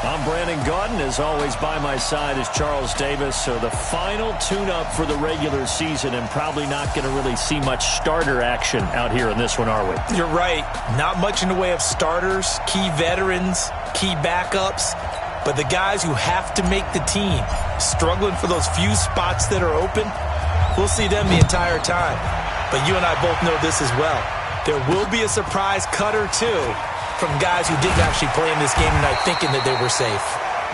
I'm Brandon Gaudin. As always, by my side is Charles Davis. So the final tune-up for the regular season, and probably not going to really see much starter action out here in this one, are we? You're right. Not much in the way of starters, key veterans, key backups. But the guys who have to make the team, struggling for those few spots that are open, we'll see them the entire time. But you and I both know this as well. There will be a surprise cut or two from guys who didn't actually play in this game tonight thinking that they were safe.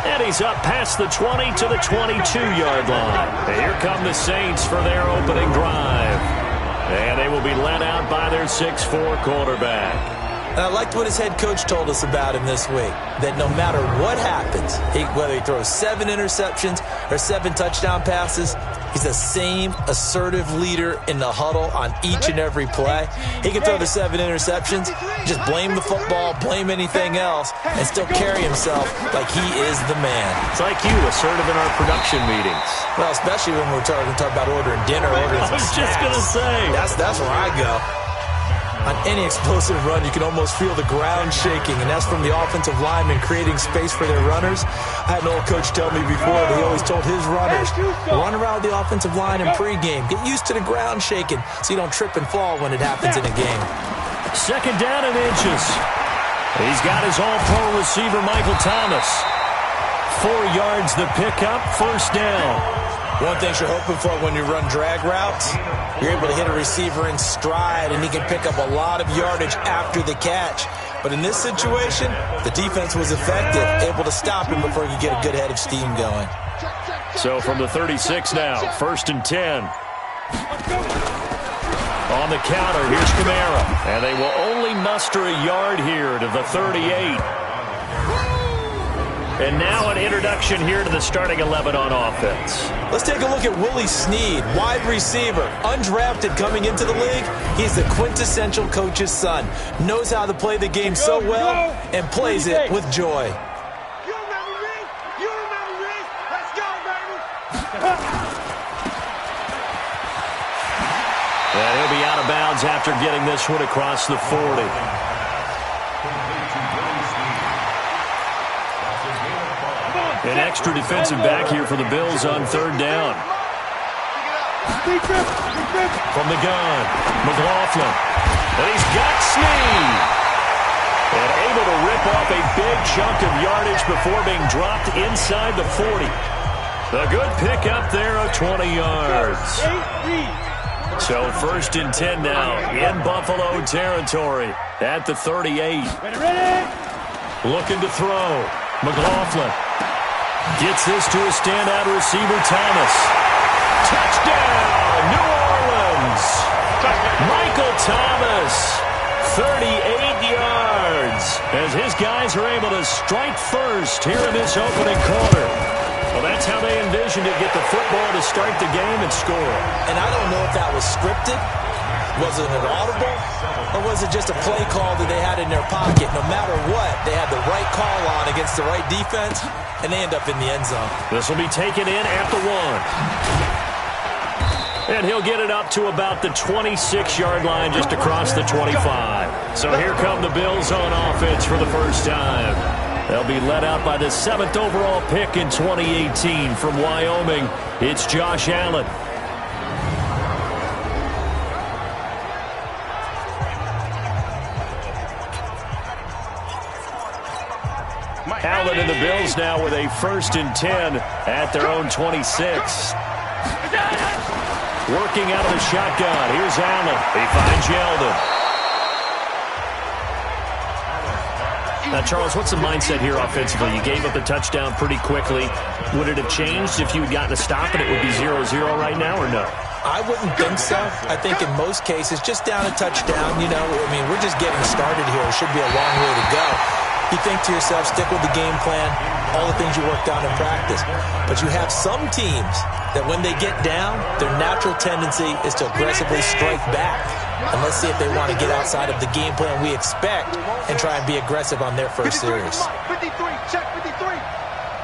And he's up past the 20 to the 22-yard line. And here come the Saints for their opening drive. And they will be led out by their 6'4 quarterback. And I liked what his head coach told us about him this week, that no matter what happens, whether he throws 7 interceptions or 7 touchdown passes, he's the same assertive leader in the huddle on each and every play. He can throw the 7 interceptions, just blame the football, blame anything else, and still carry himself like he is the man. It's like you, assertive in our production meetings. Well, especially when we're talking about ordering dinner, ordering some snacks. I was just going to say. That's where I go. On any explosive run, you can almost feel the ground shaking, and that's from the offensive linemen creating space for their runners. I had an old coach tell me before that he always told his runners, run around the offensive line in pregame. Get used to the ground shaking so you don't trip and fall when it happens in a game. Second down and inches. He's got his all-pro receiver, Michael Thomas. 4 yards the pickup, first down. One thing you're hoping for when you run drag routes, you're able to hit a receiver in stride, and he can pick up a lot of yardage after the catch. But in this situation, the defense was effective, able to stop him before he could get a good head of steam going. So from the 36 now, first and 10. On the counter, here's Kamara. And they will only muster a yard here to the 38. And now an introduction here to the starting 11 on offense. Let's take a look at Willie Snead, wide receiver, undrafted coming into the league. He's the quintessential coach's son. Knows how to play the game so well and plays it with joy. You remember me? You remember me? Let's go, baby! And he'll be out of bounds after getting this one across the 40. An extra defensive back here for the Bills on third down. From the gun, McLaughlin. And he's got Snead. And able to rip off a big chunk of yardage before being dropped inside the 40. A good pickup there of 20 yards. So first and 10 now in Buffalo territory at the 38. Looking to throw. McLaughlin. Gets this to a standout receiver, Thomas. Touchdown, New Orleans. Michael Thomas, 38 yards, as his guys are able to strike first here in this opening quarter. Well, that's how they envisioned it, get the football to start the game and score. And I don't know if that was scripted. Was it an audible? Or was it just a play call that they had in their pocket? No matter what, they had the right call on against the right defense, and they end up in the end zone. This will be taken in at the 1. And he'll get it up to about the 26-yard line just across the 25. So here come the Bills on offense for the first time. They'll be led out by the 7th overall pick in 2018 from Wyoming. It's Josh Allen. Allen and the Bills now with a first and 10 at their own 26. Working out of the shotgun. Here's Allen. He finds Yeldon. Now, Charles, what's the mindset here offensively? You gave up the touchdown pretty quickly. Would it have changed if you had gotten a stop and it would be 0-0 right now, or no? I wouldn't think so. I think in most cases, just down a touchdown, you know, I mean, we're just getting started here. It should be a long way to go. You think to yourself, stick with the game plan, all the things you worked on in practice. But you have some teams that when they get down, their natural tendency is to aggressively strike back. And let's see if they want to get outside of the game plan we expect and try and be aggressive on their first series. 53, check 53.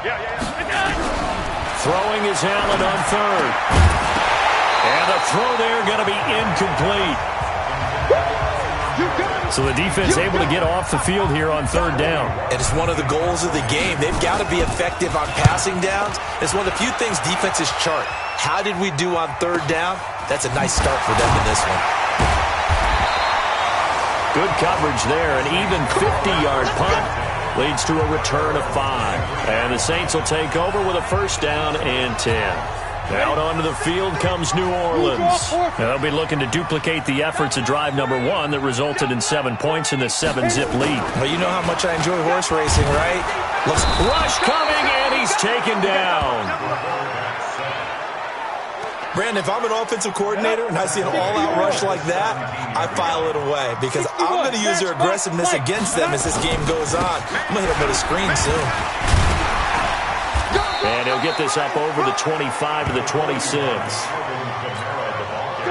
Yeah. Throwing is Allen on third. And the throw there going to be incomplete. So the defense able to get off the field here on third down. And it's one of the goals of the game. They've got to be effective on passing downs. It's one of the few things defenses chart. How did we do on third down? That's a nice start for them in this one. Good coverage there. An even 50-yard punt leads to a return of 5. And the Saints will take over with a first down and 10. Out onto the field comes New Orleans. They'll be looking to duplicate the efforts of drive number 1 that resulted in 7 points in the 7-zip lead. Well, you know how much I enjoy horse racing, right? Rush coming, and he's taken down. Brandon, if I'm an offensive coordinator and I see an all-out rush like that, I file it away because I'm going to use their aggressiveness against them as this game goes on. I'm going to hit them with a screen soon. And he'll get this up over the 25 to the 26.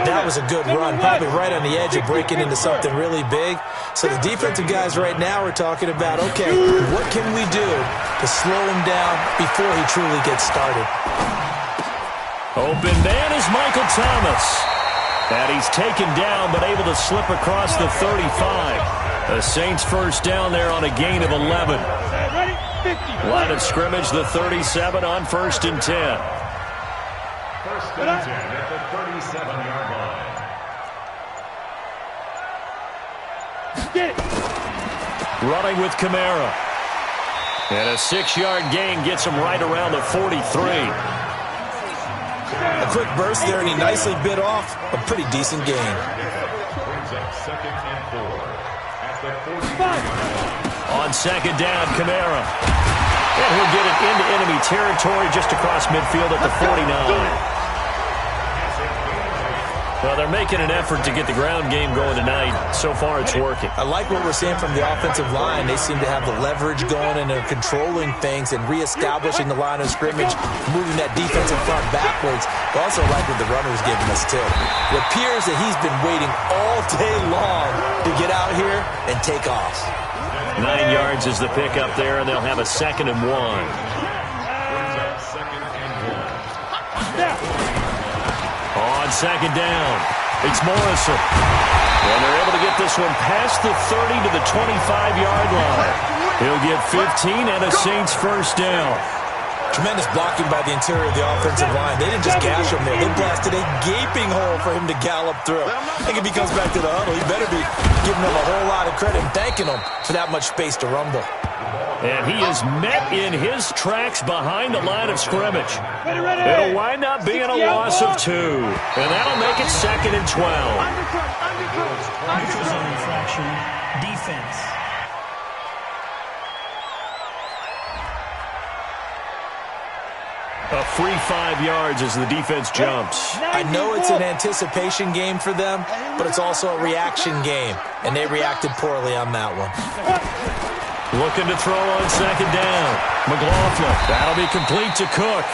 That was a good run, probably right on the edge of breaking into something really big. So the defensive guys right now are talking about, okay, what can we do to slow him down before he truly gets started? Open man is Michael Thomas. And he's taken down but able to slip across the 35. The Saints first down there on a gain of 11. Line of scrimmage, the 37 on 1st and 10. First and 10 at the 37-yard line. Running with Kamara. And a 6-yard gain gets him right around the 43. A quick burst there, and he nicely bit off a pretty decent gain. Brings up 2nd and 4 at the 45. On 2nd down, Kamara. And he'll get it into enemy territory just across midfield at the 49. Well, they're making an effort to get the ground game going tonight. So far, it's working. I like what we're seeing from the offensive line. They seem to have the leverage going and they're controlling things and reestablishing the line of scrimmage, moving that defensive front backwards. I also like what the runner's giving us, too. It appears that he's been waiting all day long to get out here and take off. 9 yards is the pickup there, and they'll have a 2nd and 1. On 2nd down, it's Morrison. And they're able to get this one past the 30 to the 25-yard line. He'll get 15 and a Saints first down. Tremendous blocking by the interior of the offensive line. They didn't just gash him there. They blasted a gaping hole for him to gallop through. I think if he comes back to the huddle, he better be giving them a whole lot of credit and thanking them for that much space to rumble. And he is met in his tracks behind the line of scrimmage. It'll wind up being a loss of 2. And that'll make it 2nd and 12. Neutral zone infraction, defense. A free 5 yards as the defense jumps. I know it's an anticipation game for them, but it's also a reaction game, and they reacted poorly on that one. Looking to throw on 2nd down. McLaughlin. That'll be complete to Cook.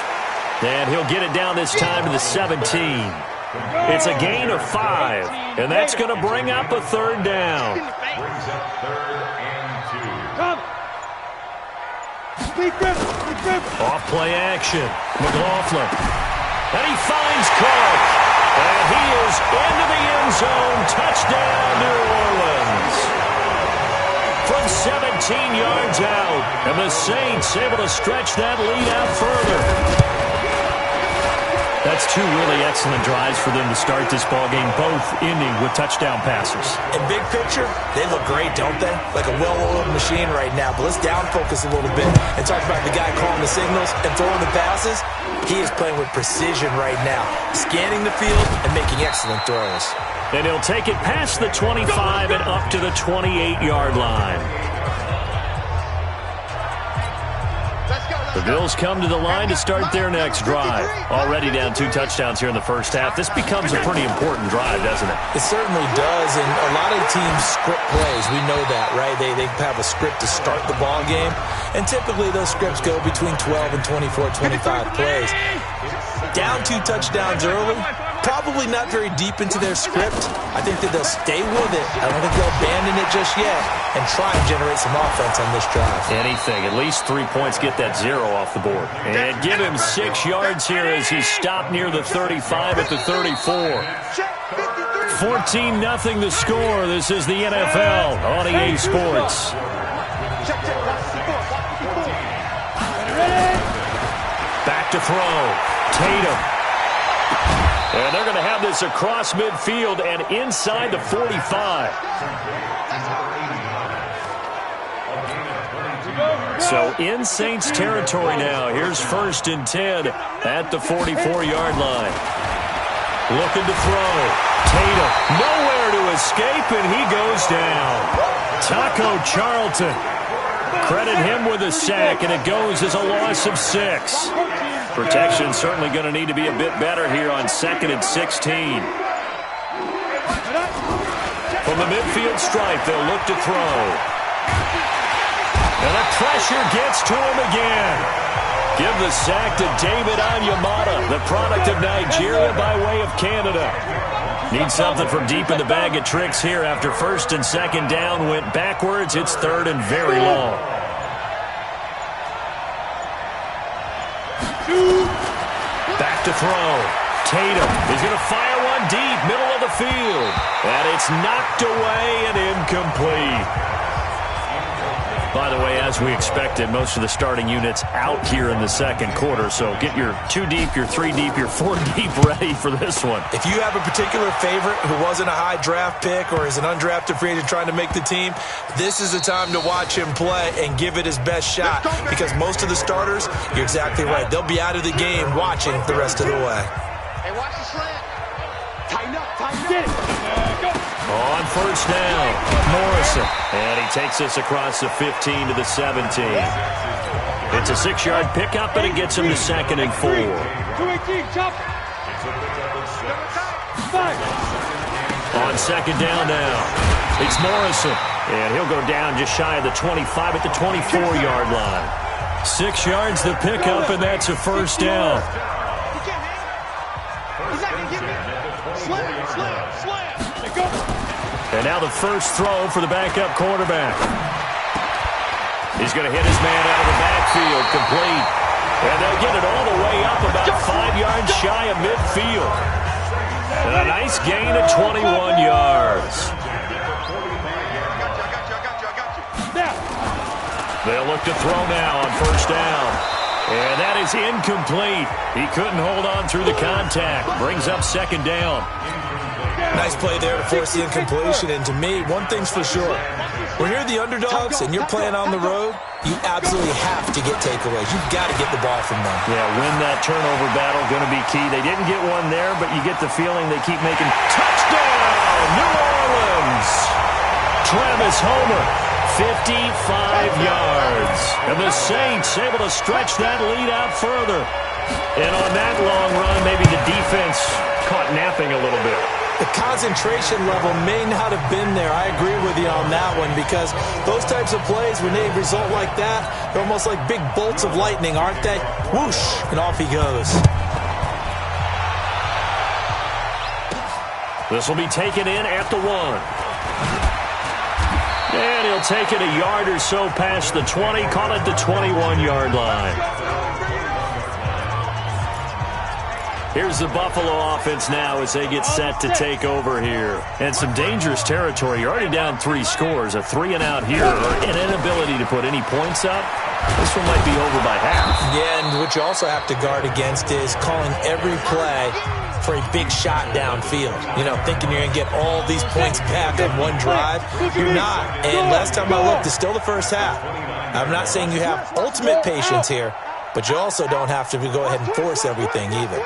And he'll get it down this time to the 17. It's a gain of 5, and that's going to bring up a 3rd down. Brings up 3rd and 2. Come. Off play action. McLaughlin. And he finds Cook. And he is into the end zone. Touchdown, New Orleans. From 17 yards out. And the Saints able to stretch that lead out further. That's 2 really excellent drives for them to start this ballgame, both ending with touchdown passes. In big picture, they look great, don't they? Like a well-oiled machine right now. But let's down focus a little bit and talk about the guy calling the signals and throwing the passes. He is playing with precision right now, scanning the field and making excellent throws. And he'll take it past the 25 and up to the 28-yard line. The Bills come to the line to start their next drive. Already down 2 touchdowns here in the first half. This becomes a pretty important drive, doesn't it? It certainly does, and a lot of teams script plays. We know that, right? They have a script to start the ball game, and typically those scripts go between 12 and 24, 25 plays. Down 2 touchdowns early, probably not very deep into their script. I think that they'll stay with it. I don't think they'll abandon it just yet and try and generate some offense on this drive. Anything. At least 3 points, get that 0 off the board. And give him 6 yards here as he's stopped near the 35 at the 34. 14-0 the score. This is the NFL on EA Sports. Back to throw. Tatum. And they're going to have this across midfield and inside the 45. So in Saints territory now. Here's 1st and 10 at the 44-yard line. Looking to throw. Tatum nowhere to escape, and he goes down. Taco Charlton. Credit him with a sack, and it goes as a loss of 6. Protection certainly going to need to be a bit better here on 2nd and 16. From the midfield stripe, they'll look to throw. And the pressure gets to him again. Give the sack to David Onyemata, the product of Nigeria by way of Canada. Need something from deep in the bag of tricks here after 1st and 2nd down went backwards. It's 3rd and very long. Back to throw. Tatum is going to fire one deep, middle of the field. And it's knocked away and incomplete. By the way, as we expected, most of the starting units out here in the 2nd quarter. So get your 2 deep, your 3 deep, your 4 deep ready for this one. If you have a particular favorite who wasn't a high draft pick or is an undrafted free agent trying to make the team, this is the time to watch him play and give it his best shot. Because most of the starters, you're exactly right, they'll be out of the game watching the rest of the way. Hey, watch the slant. Tighten up, tighten up. On 1st down, Morrison. And he takes us across the 15 to the 17. It's a 6-yard pickup, and it gets him to 2nd and 4. 218, chop. On 2nd down now, it's Morrison. And he'll go down just shy of the 25 at the 24-yard line. 6 yards the pickup, and that's a 1st down. He's not going to get me. Slam, slam, slam. Let go. And now the first throw for the backup quarterback. He's going to hit his man out of the backfield, complete. And they'll get it all the way up about 5 yards shy of midfield. And a nice gain of 21 yards. They'll look to throw now on 1st down. And that is incomplete. He couldn't hold on through the contact. Brings up 2nd down. Nice play there to force the incompletion. And to me, one thing's for sure. When you're the underdogs and you're playing on the road, you absolutely have to get takeaways. You've got to get the ball from them. Yeah, win that turnover battle, going to be key. They didn't get one there, but you get the feeling they keep making. Touchdown, New Orleans! Travis Homer, 55 yards. And the Saints able to stretch that lead out further. And on that long run, maybe the defense caught napping a little bit. The concentration level may not have been there. I agree with you on that one because those types of plays, when they result like that, they're almost like big bolts of lightning, aren't they? Whoosh, and off he goes. This will be taken in at the 1. And he'll take it a yard or so past the 20, call it the 21-yard line. Here's the Buffalo offense now as they get set to take over here. And some dangerous territory. You're already down 3 scores. A 3-and-out here or an inability to put any points up. This one might be over by half. Yeah, and what you also have to guard against is calling every play for a big shot downfield. You know, thinking you're going to get all these points back on one drive. You're not. And last time I looked, it's still the first half. I'm not saying you have ultimate patience here, but you also don't have to go ahead and force everything either.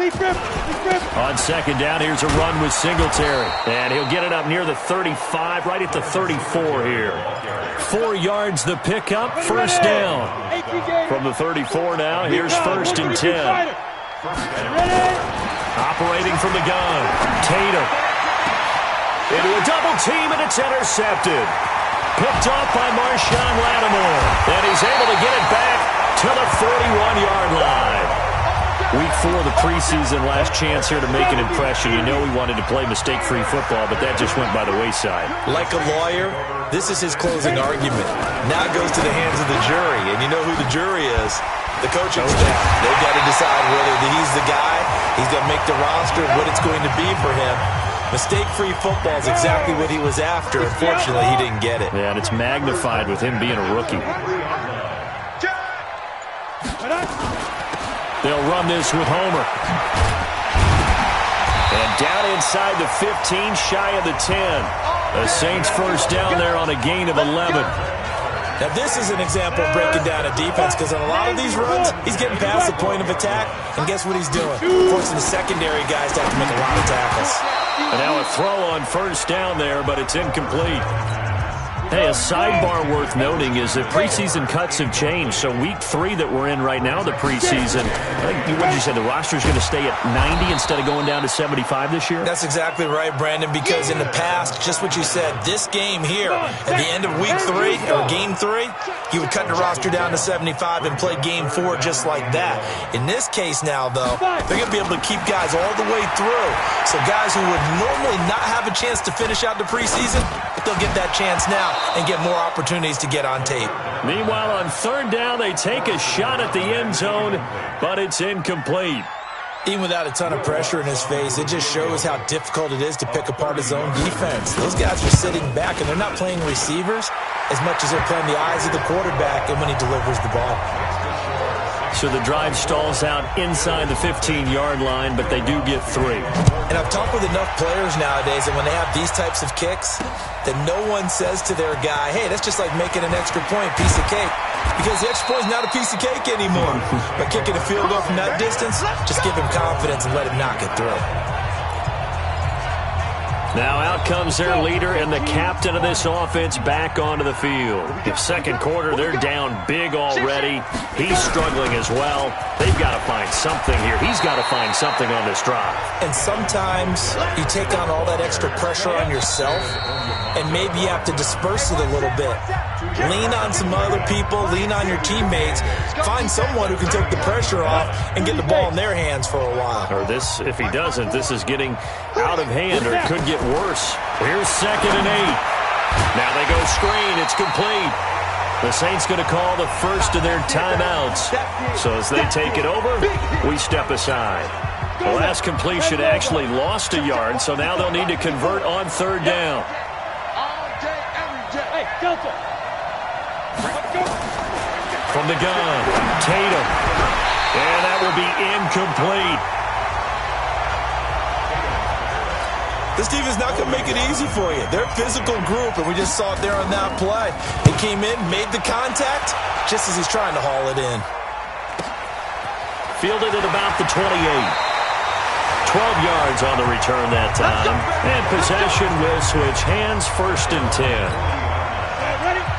On 2nd down, here's a run with Singletary. And he'll get it up near the 35, right at the 34 here. 4 yards the pickup, 1st down. From the 34 now, here's 1st and 10. Operating from the gun, Tatum. Into a double team, and it's intercepted. Picked off by Marshawn Lattimore. And he's able to get it back to the 41-yard line. Week 4 of the preseason, last chance here to make an impression. You know he wanted to play mistake-free football, but that just went by the wayside. Like a lawyer, this is his closing argument. Now it goes to the hands of the jury, and you know who the jury is. The coaching staff. They've got to decide whether he's the guy, he's going to make the roster, what it's going to be for him. Mistake-free football is exactly what he was after. Unfortunately, he didn't get it. Yeah, and it's magnified with him being a rookie. They'll run this with Homer. And down inside the 15, shy of the 10. The Saints first down there on a gain of 11. Now, this is an example of breaking down a defense because on a lot of these runs, he's getting past the point of attack, and guess what he's doing? Forcing the secondary guys to have to make a lot of tackles. And now a throw on first down there, but it's incomplete. Hey, a sidebar worth noting is that preseason cuts have changed. So week 3 that we're in right now, the preseason, I think, what did you say, the roster's going to stay at 90 instead of going down to 75 this year? That's exactly right, Brandon, because in the past, just what you said, this game here, at the end of week 3, or game 3, you would cut the roster down to 75 and play game 4 just like that. In this case now, though, they're going to be able to keep guys all the way through. So guys who would normally not have a chance to finish out the preseason, they'll get that chance now and get more opportunities to get on tape. Meanwhile, on third down, they take a shot at the end zone, but it's incomplete. Even without a ton of pressure in his face, it just shows how difficult it is to pick apart his own defense. Those guys are sitting back, and they're not playing receivers as much as they're playing the eyes of the quarterback and when he delivers the ball. So the drive stalls out inside the 15-yard line, but they do get 3. And I've talked with enough players nowadays that when they have these types of kicks, that no one says to their guy, hey, that's just like making an extra point, piece of cake. Because the extra point is not a piece of cake anymore. But kicking a field goal from that distance, just give him confidence and let him knock it through. Now out comes their leader and the captain of this offense back onto the field. The second quarter, they're down big already. He's struggling as well. They've got to find something here. He's got to find something on this drive. And sometimes you take on all that extra pressure on yourself, and maybe you have to disperse it a little bit. Lean on some other people. Lean on your teammates. Find someone who can take the pressure off and get the ball in their hands for a while. Or this, if he doesn't, this is getting out of hand, or it could get worse. Here's 2nd and 8. Now they go screen. It's complete. The Saints going to call the first of their timeouts. So as they take it over, we step aside. The last completion actually lost a yard, so now they'll need to convert on third down. From the gun, Tatum. And that will be incomplete. This defense is not going to make it easy for you. They're a physical group, and we just saw it there on that play. He came in, made the contact, just as he's trying to haul it in. Fielded at about the 28. 12 yards on the return that time. And possession will switch hands, 1st and 10.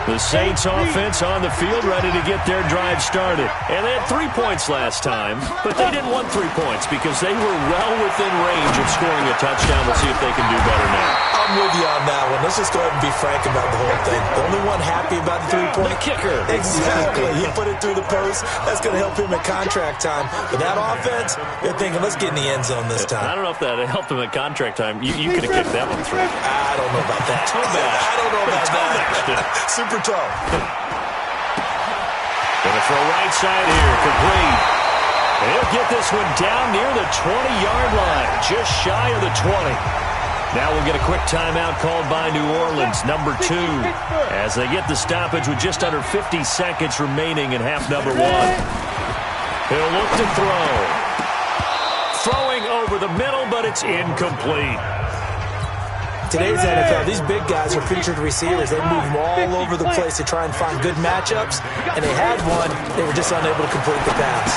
The Saints offense on the field ready to get their drive started. And they had 3 points last time, but they didn't want 3 points because they were well within range of scoring a touchdown. We'll see if they can do better now. I'm with you on that one. Let's just go ahead and be frank about the whole thing. The only one happy about the 3-point kicker. Exactly. He put it through the post. That's going to help him at contract time. But that offense, they're thinking, let's get in the end zone this time. I don't know if that helped him at contract time. You could have kicked that one through. I don't know about that. I don't know about that. Super toe. Gonna throw right side here, complete. And he'll get this one down near the 20-yard line, just shy of the 20. Now we'll get a quick timeout called by New Orleans, number 2, as they get the stoppage with just under 50 seconds remaining in half number 1. He'll look to throw. Throwing over the middle, but it's incomplete. Today's NFL, these big guys are featured receivers. They move them all over the place to try and find good matchups, and they had one. They were just unable to complete the pass.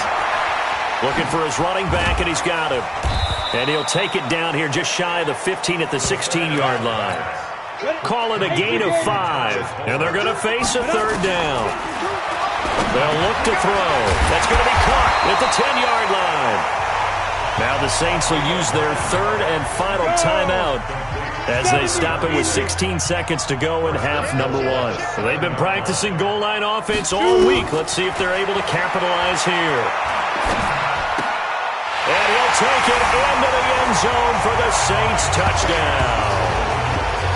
Looking for his running back, and he's got him. And he'll take it down here just shy of the 15 at the 16-yard line. Call it a gain of 5, and they're going to face a third down. They'll look to throw. That's going to be caught at the 10-yard line. Now the Saints will use their third and final timeout as they stop it with 16 seconds to go in half number 1. They've been practicing goal line offense all week. Let's see if they're able to capitalize here. And he'll take it into the end zone for the Saints touchdown.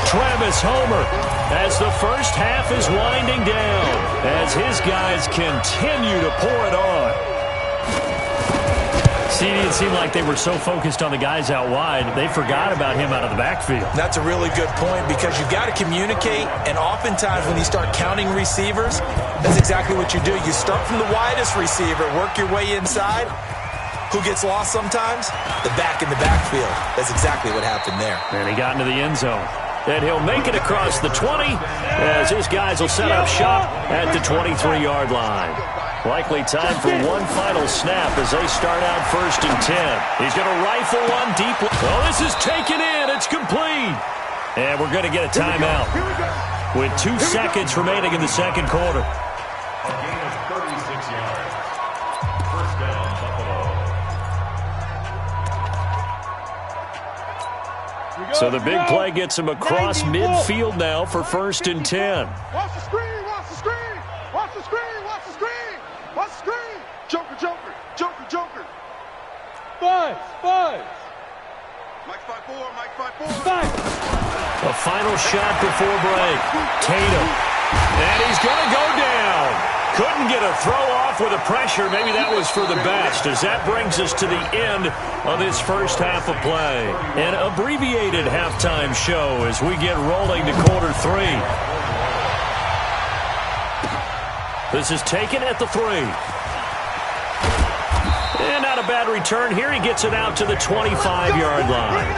Travis Homer, as the first half is winding down, as his guys continue to pour it on. See, it seemed like they were so focused on the guys out wide, they forgot about him out of the backfield. That's a really good point because you've got to communicate, and oftentimes when you start counting receivers, that's exactly what you do. You start from the widest receiver, work your way inside. Who gets lost sometimes? The back in the backfield. That's exactly what happened there. And he got into the end zone. And he'll make it across the 20 as his guys will set up shop at the 23-yard line. Likely time for one final snap as they start out 1st and 10. He's going to rifle one deep. Oh, this is taken in. It's complete. And we're going to get a timeout with 2 seconds remaining in the second quarter. A gain of 36 yards. First down, Buffalo. So the big play gets him across midfield now for 1st and 10. Watch the screen, watch the screen, watch the screen, watch the screen, watch the screen. Joker, joker, joker, joker. Five. Mike 5-4, Mike 5-4. A final shot before break. Tatum. And he's going to go down. Couldn't get a throw off with the pressure. Maybe that was for the best, as that brings us to the end of this first half of play. An abbreviated halftime show as we get rolling to quarter 3. This is taken at the 3. And not a bad return here. He gets it out to the 25-yard line.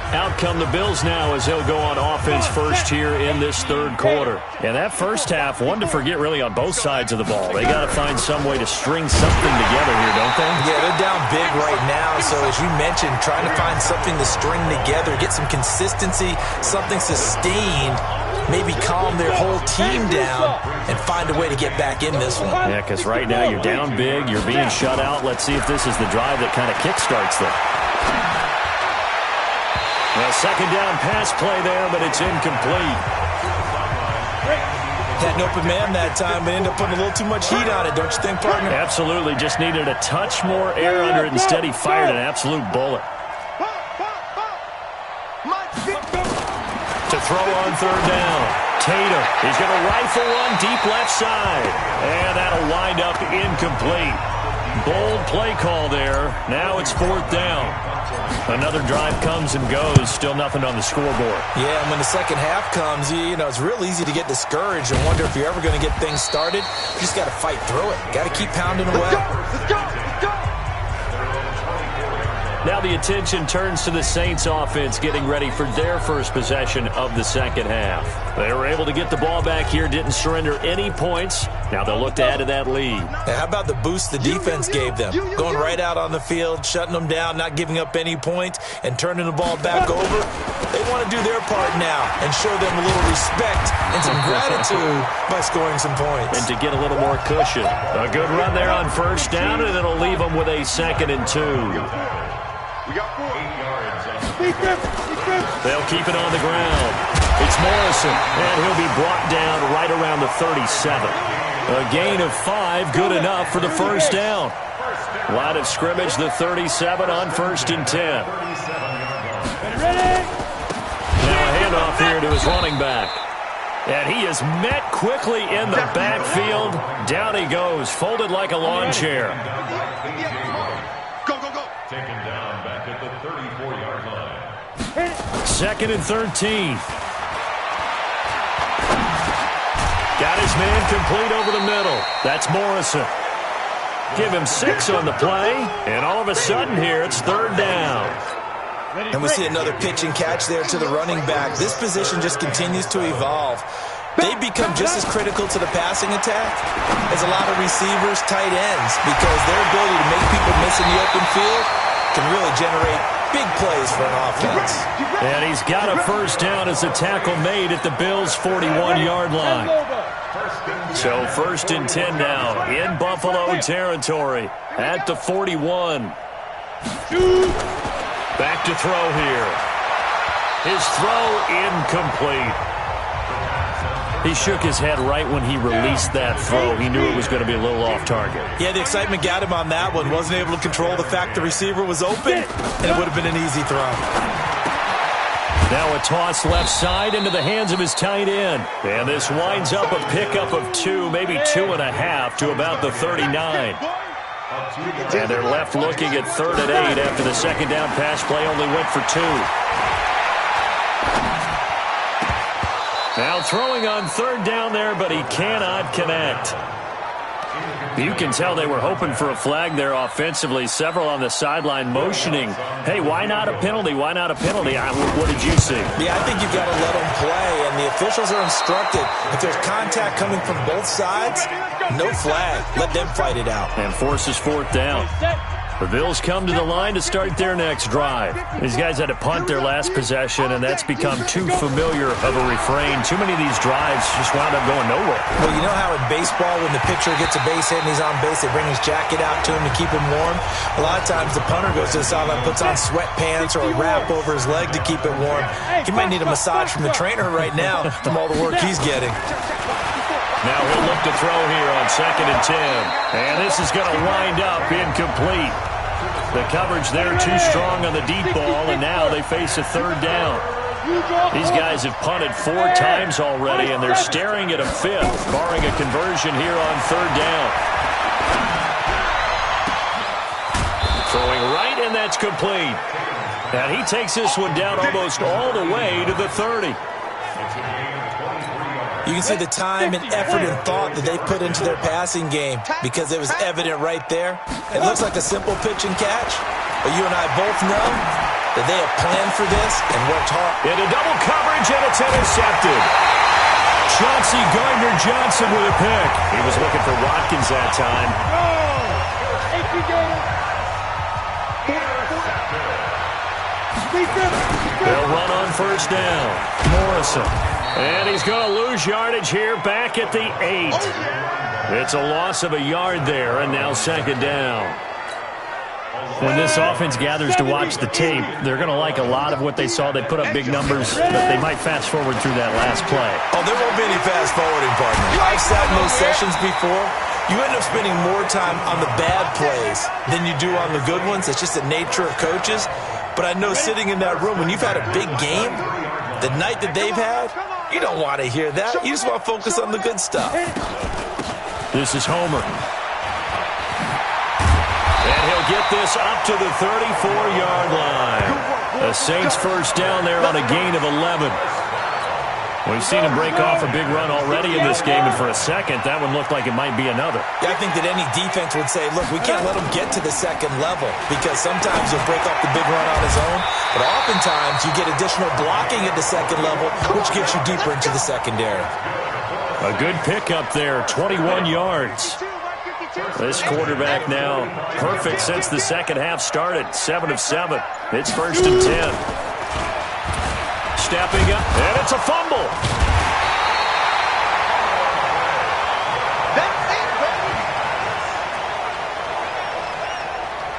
Out come the Bills now as they'll go on offense first here in this third quarter. And that first half, one to forget really on both sides of the ball. They got to find some way to string something together here, don't they? Yeah, they're down big right now. So as you mentioned, trying to find something to string together, get some consistency, something sustained, maybe calm their whole team down and find a way to get back in this one. Yeah, because right now you're down big, you're being shut out. Let's see if this is the drive that kind of kickstarts them. A second down pass play there, but it's incomplete. Had an open man that time, but ended up putting a little too much heat on it, don't you think, partner? Absolutely. Just needed a touch more air under it. Instead, he fired an absolute bullet. To throw on third down. Tatum. He's going to rifle one deep left side. And that'll wind up incomplete. Bold play call there. Now it's 4th down. Another drive comes and goes. Still nothing on the scoreboard. Yeah, and when the second half comes, you know, it's real easy to get discouraged and wonder if you're ever going to get things started. You just got to fight through it. Got to keep pounding away. Let's go. Now the attention turns to the Saints offense getting ready for their first possession of the second half. They were able to get the ball back here, didn't surrender any points. Now they'll look to add to that lead. Now, how about the boost the defense gave them? Going right out on the field, shutting them down, not giving up any points, and turning the ball back over. They want to do their part now and show them a little respect and some gratitude by scoring some points. And to get a little more cushion. A good run there on first down, and it'll leave them with a 2nd and 2. We got 4. 8 yards on the They'll keep it on the ground. It's Morrison, and he'll be brought down right around the 37. A gain of 5, good enough for the first down. Line of scrimmage, the 37 on 1st and 10. Now a handoff here to his running back. And he is met quickly in the backfield. Down he goes, folded like a lawn chair. Go. taken down back at the 34-yard line. 2nd and 13. Got his man complete over the middle. That's Morrison. Give him 6 on the play, and all of a sudden here it's 3rd down. And we see another pitch and catch there to the running back. This position just continues to evolve. They've become just as critical to the passing attack as a lot of receivers, tight ends, because their ability to make people miss in the open field can really generate big plays for an offense. And he's got a first down as a tackle made at the Bills' 41-yard line. So 1st and 10 now in Buffalo territory at the 41. Back to throw here. His throw incomplete. He shook his head right when he released that throw. He knew it was going to be a little off target. Yeah, the excitement got him on that one. Wasn't able to control the fact the receiver was open, and it would have been an easy throw. Now a toss left side into the hands of his tight end. And this winds up a pickup of 2, maybe 2.5 to about the 39. And they're left looking at 3rd and 8 after the second down pass play only went for 2. Now throwing on 3rd down there, but he cannot connect. You can tell they were hoping for a flag there offensively. Several on the sideline motioning, hey, why not a penalty? Why not a penalty? What did you see? Yeah, I think you've got to let them play, and the officials are instructed. If there's contact coming from both sides, no flag. Let them fight it out. And forces 4th down. The Bills come to the line to start their next drive. These guys had to punt their last possession, and that's become too familiar of a refrain. Too many of these drives just wound up going nowhere. Well, you know how in baseball, when the pitcher gets a base hit and he's on base, they bring his jacket out to him to keep him warm? A lot of times the punter goes to the sideline, puts on sweatpants or a wrap over his leg to keep it warm. He might need a massage from the trainer right now from all the work he's getting. Now he'll look to throw here on 2nd and 10. And this is going to wind up incomplete. The coverage there too strong on the deep ball, and now they face a 3rd down. These guys have punted 4 times already, and they're staring at a 5th, barring a conversion here on 3rd down. Throwing right, and that's complete. And he takes this one down almost all the way to the 30. You can see the time and effort and thought that they put into their passing game because it was evident right there. It looks like a simple pitch and catch, but you and I both know that they have planned for this and worked hard. Into double coverage, and it's intercepted. Chauncey Gardner-Johnson with a pick. He was looking for Watkins that time. They'll run on 1st down. Morrison. And he's going to lose yardage here back at the 8. It's a loss of a yard there, and now 2nd down. When this offense gathers to watch the tape, they're going to like a lot of what they saw. They put up big numbers, but they might fast forward through that last play. Oh, there won't be any fast forwarding, partner. I've sat in those sessions before. You end up spending more time on the bad plays than you do on the good ones. It's just the nature of coaches. But I know sitting in that room, when you've had a big game, the night that they've had, you don't want to hear that. You just want to focus on the good stuff. This is Homer. And he'll get this up to the 34-yard line. The Saints 1st down there on a gain of 11. We've seen him break off a big run already in this game, and for a second, that one looked like it might be another. Yeah, I think that any defense would say, look, we can't let him get to the 2nd level because sometimes he'll break off the big run on his own, but oftentimes you get additional blocking at the 2nd level, which gets you deeper into the secondary. A good pickup there, 21 yards. This quarterback now perfect since the second half started, 7 of 7. It's 1st and 10. Stepping up, and it's a fumble.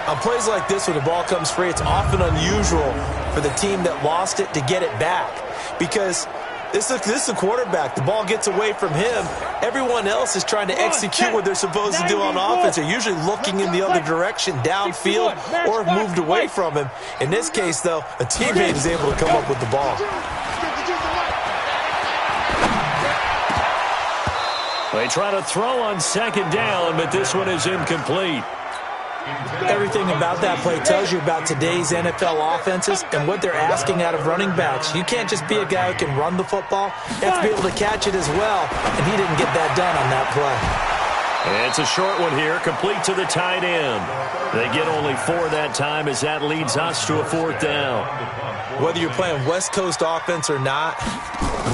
On plays like this, when the ball comes free, it's often unusual for the team that lost it to get it back because this is a quarterback. The ball gets away from him. Everyone else is trying to execute what they're supposed to do on offense. They're usually looking in the other direction, downfield, or have moved away from him. In this case, though, a teammate is able to come up with the ball. They try to throw on 2nd down, but this one is incomplete. Everything about that play tells you about today's NFL offenses and what they're asking out of running backs. You can't just be a guy who can run the football. You have to be able to catch it as well, and he didn't get that done on that play. And it's a short one here, complete to the tight end. They get only 4 that time as that leads us to a 4th down. Whether you're playing West Coast offense or not,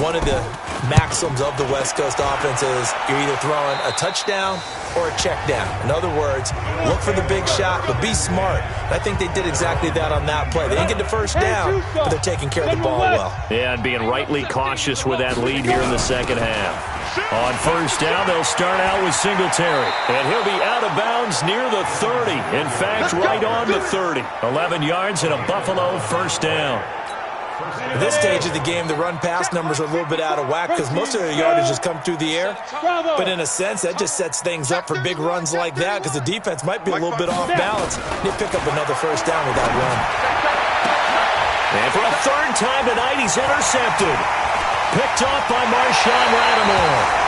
one of the maxims of the West Coast offense is you're either throwing a touchdown or a check down. In other words, look for the big shot, but be smart. And I think they did exactly that on that play. They didn't get the 1st down, but they're taking care of the ball well. Yeah, and being rightly cautious with that lead here in the second half. On 1st down, they'll start out with Singletary. And he'll be out of bounds near the 30. In fact, right on the 30. 11 yards and a Buffalo 1st down. At this stage of the game, the run-pass numbers are a little bit out of whack because most of their yardage has come through the air. But in a sense, that just sets things up for big runs like that because the defense might be a little bit off balance. They pick up another first down with that run. And for a third time tonight, he's intercepted. Picked off by Marshawn Lattimore.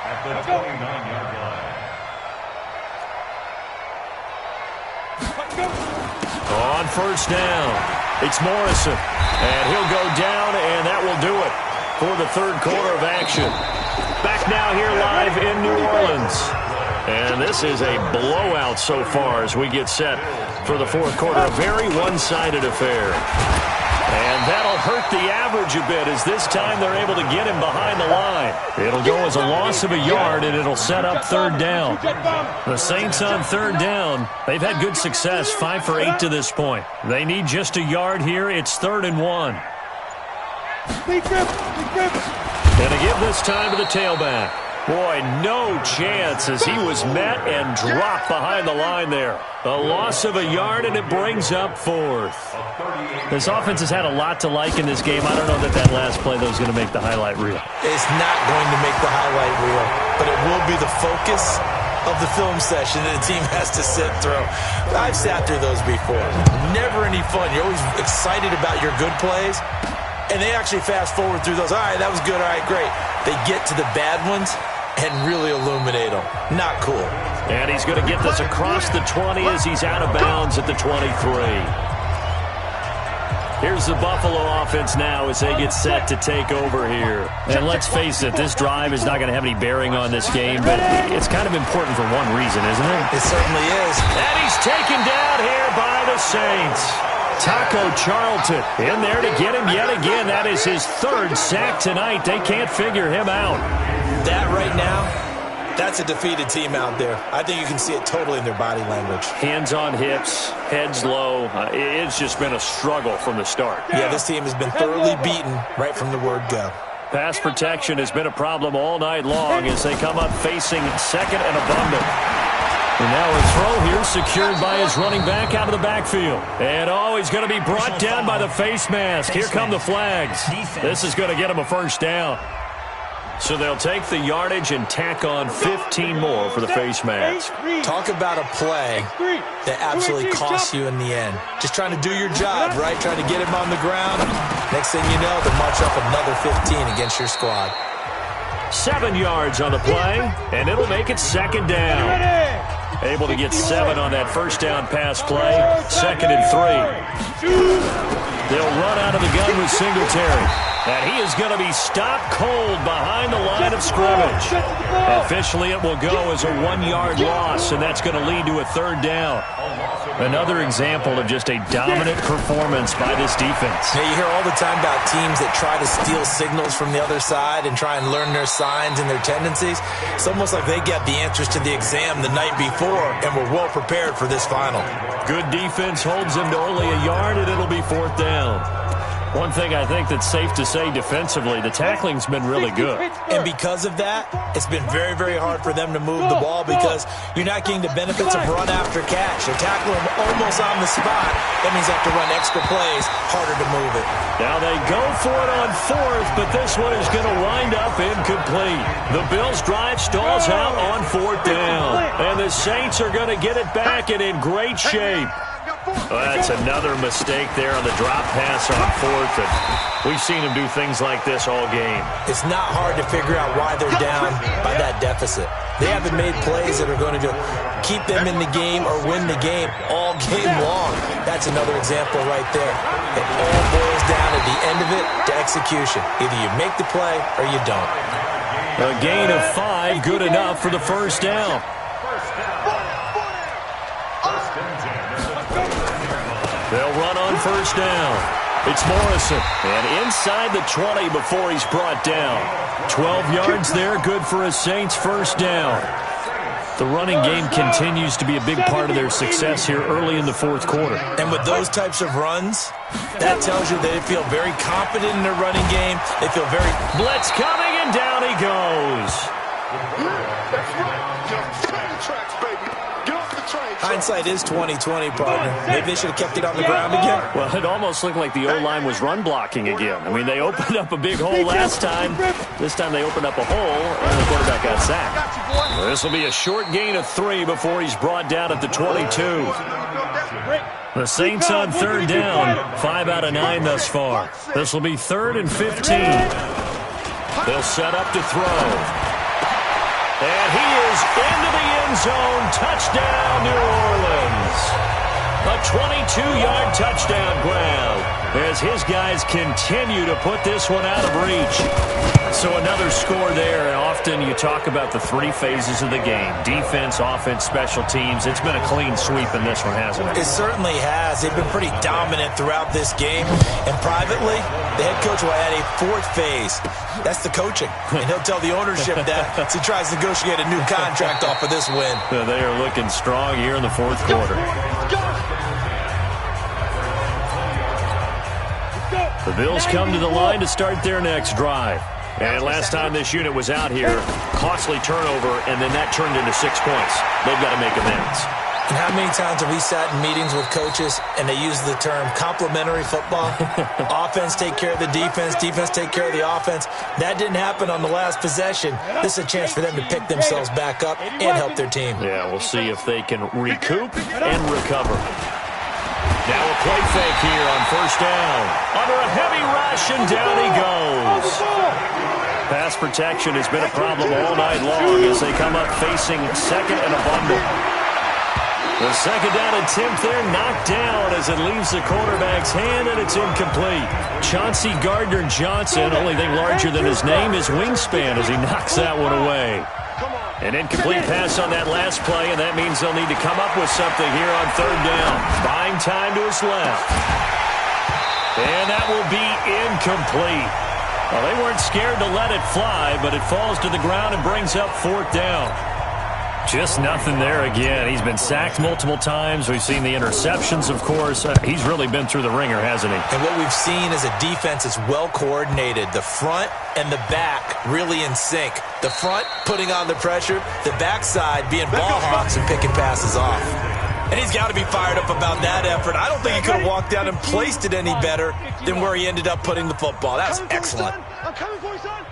At the 29-yard line. On first down, it's Morrison. And he'll go down, and that will do it for the third quarter of action. Back now here live in New Orleans. And this is a blowout so far as we get set for the fourth quarter. A very one-sided affair. And that'll hurt the average a bit as this time they're able to get him behind the line. It'll go as a loss of a yard, and it'll set up third down. The Saints on third down. They've had good success, 5 for 8 to this point. They need just a yard here. It's 3rd and 1. And to give this time to the tailback. Boy, no chance as he was met and dropped behind the line there. A loss of a yard, and it brings up 4th. This offense has had a lot to like in this game. I don't know that last play, though, is going to make the highlight reel. It's not going to make the highlight reel, but it will be the focus of the film session that the team has to sit through. I've sat through those before. Never any fun. You're always excited about your good plays, and they actually fast forward through those. All right, that was good. All right, great. They get to the bad ones and really illuminate them. Not cool. And he's going to get this across the 20 as he's out of bounds at the 23. Here's the Buffalo offense now as they get set to take over here. And let's face it, this drive is not going to have any bearing on this game, but it's kind of important for one reason, isn't it? It certainly is. And he's taken down here by the Saints. Taco Charlton in there to get him yet again. That is his 3rd sack tonight. They can't figure him out. That right now, that's a defeated team out there. I think you can see it totally in their body language. Hands on hips, heads low. It's just been a struggle from the start. Yeah, this team has been thoroughly beaten right from the word go. Pass protection has been a problem all night long as they come up facing second and abundant. And now a throw here secured by his running back out of the backfield. And he's going to be brought down by the face mask. Here come the flags. This is going to get him a first down. So they'll take the yardage and tack on 15 more for the face mask. Talk about a play that absolutely costs you in the end. Just trying to do your job, right? Trying to get him on the ground. Next thing you know, they'll march up another 15 against your squad. 7 yards on the play, and it'll make it second down. Able to get 7 on that first down pass play. 2nd and 3. They'll run out of the gun with Singletary. And he is going to be stopped cold behind the line of scrimmage. Officially, it will go as a 1-yard loss, and that's going to lead to a 3rd down. Another example of just a dominant performance by this defense. Yeah, you hear all the time about teams that try to steal signals from the other side and try and learn their signs and their tendencies. It's almost like they got the answers to the exam the night before and were well prepared for this final. Good defense holds them to only a yard, and it'll be 4th down. One thing I think that's safe to say defensively, the tackling's been really good. And because of that, it's been very, very hard for them to move the ball because you're not getting the benefits of run after catch. They're tackling them almost on the spot. That means they have to run extra plays, harder to move it. Now they go for it on 4th, but this one is going to wind up incomplete. The Bills' drive stalls out on 4th down. And the Saints are going to get it back and in great shape. Well, that's another mistake there on the drop pass on 4th. And we've seen him do things like this all game. It's not hard to figure out why they're down by that deficit. They haven't made plays that are going to keep them in the game or win the game all game long. That's another example right there. It all boils down at the end of it to execution. Either you make the play or you don't. A gain of 5, good enough for the first down. They'll run on first down. It's Morrison. And inside the 20 before he's brought down. 12 yards there, good for a Saints first down. The running game continues to be a big part of their success here early in the fourth quarter. And with those types of runs, that tells you they feel very confident in their running game. They feel very... Blitz coming, and down he goes. That's right. Just train tracks, baby. Get off the train. Hindsight is 20/20, partner. Maybe they should have kept it on the ground again. Well, it almost looked like the O-line was run blocking again. I mean, they opened up a big hole last time. This time they opened up a hole, and the quarterback got sacked. This will be a short gain of 3 before he's brought down at the 22. The Saints on third down, 5 out of 9 thus far. This will be 3rd and 15. They'll set up to throw. And he is into the end zone. Touchdown, New Orleans. A 22-yard touchdown grab as his guys continue to put this one out of reach. So another score there, and often you talk about the 3 phases of the game. Defense, offense, special teams. It's been a clean sweep in this one, hasn't it? It certainly has. They've been pretty dominant throughout this game. And privately, the head coach will add a 4th phase. That's the coaching. And he'll tell the ownership that as he tries to negotiate a new contract off of this win. They are looking strong here in the 4th quarter. The Bills come to the line to start their next drive. And last time this unit was out here, costly turnover, and then that turned into 6 points. They've got to make amends. And how many times have we sat in meetings with coaches and they use the term complementary football? Offense take care of the defense, defense take care of the offense. That didn't happen on the last possession. This is a chance for them to pick themselves back up and help their team. Yeah, we'll see if they can recoup and recover. Now a play fake here on first down. Under a heavy rush, and down he goes. Pass protection has been a problem all night long as they come up facing second and a bundle. The second down attempt there knocked down as it leaves the quarterback's hand, and it's incomplete. Chauncey Gardner-Johnson, only thing larger than his name is wingspan as he knocks that one away. An incomplete pass on that last play, and that means they'll need to come up with something here on third down. Buying time to his left. And that will be incomplete. Well, they weren't scared to let it fly, but it falls to the ground and brings up 4th down. Just nothing there again. He's been sacked multiple times. We've seen the interceptions, of course. He's really been through the ringer, hasn't he? And what we've seen is a defense that's well coordinated. The front and the back really in sync. The front putting on the pressure, the backside being ball hawks and picking passes off. And he's got to be fired up about that effort. I don't think he could have walked down and placed it any better than where he ended up putting the football. That was excellent. I'm coming for you, son.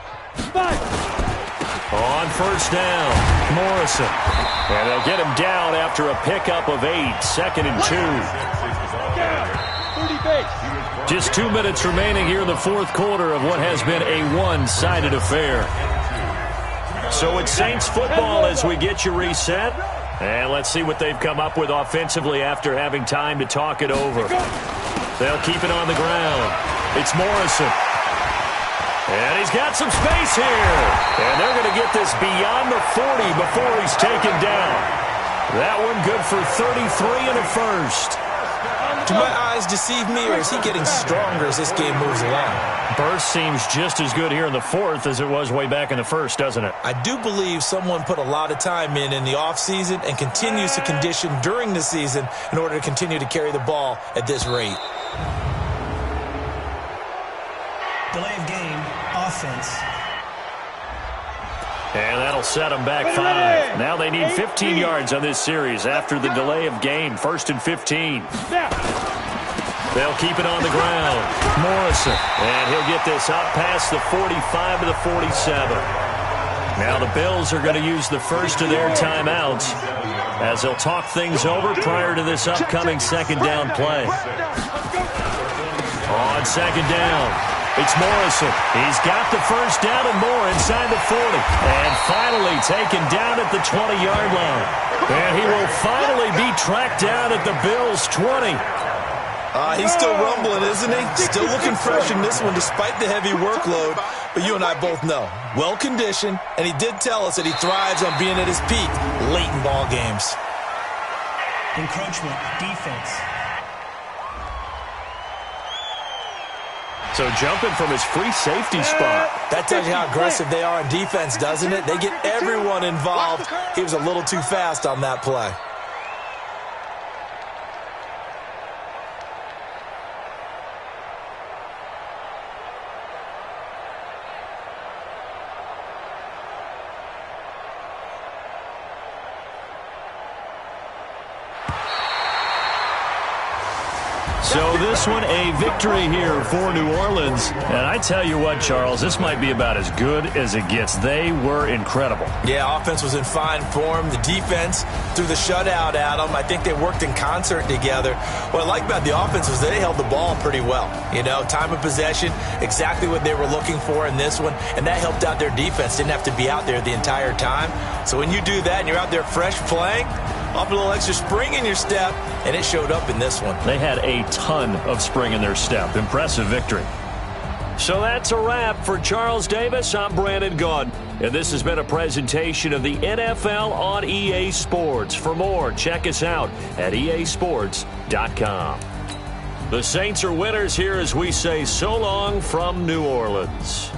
5. On first down, Morrison. And they'll get him down after a pickup of 8, 2nd and 2. 30 base. Just 2 minutes remaining here in the 4th quarter of what has been a one-sided affair. So it's Saints football as we get you reset. And let's see what they've come up with offensively after having time to talk it over. They'll keep it on the ground. It's Morrison. And he's got some space here. And they're going to get this beyond the 40 before he's taken down. That one good for 33 and a first. Do my eyes deceive me, or is he getting stronger as this game moves along? Burst seems just as good here in the 4th as it was way back in the 1st, doesn't it? I do believe someone put a lot of time in the offseason and continues to condition during the season in order to continue to carry the ball at this rate. Delay of game, offense. And that'll set them back 5. Now they need 15 yards on this series after the delay of game. 1st and 15. They'll keep it on the ground. Morrison. And he'll get this up past the 45 to the 47. Now the Bills are going to use the first of their timeouts as they'll talk things over prior to this upcoming second down play. On second down, it's Morrison. He's got the first down and more inside the 40. And finally taken down at the 20-yard line. And he will finally be tracked down at the Bills' 20. He's still rumbling, isn't he? Still looking fresh in this one despite the heavy workload. But you and I both know, well-conditioned, and he did tell us that he thrives on being at his peak late in ball games. Encroachment, defense. So jumping from his free safety spot. That tells you how aggressive they are on defense, doesn't it? They get everyone involved. He was a little too fast on that play. So this one, a victory here for New Orleans. And I tell you what, Charles, this might be about as good as it gets. They were incredible. Yeah, offense was in fine form. The defense threw the shutout at them. I think they worked in concert together. What I like about the offense was they held the ball pretty well. You know, time of possession, exactly what they were looking for in this one, and that helped out their defense. Didn't have to be out there the entire time. So when you do that and you're out there fresh playing, off a little extra spring in your step, and it showed up in this one. They had a ton of spring in their step. Impressive victory. So that's a wrap for Charles Davis. I'm Brandon Gaudin, and this has been a presentation of the NFL on EA Sports. For more, check us out at easports.com. The Saints are winners here as we say so long from New Orleans.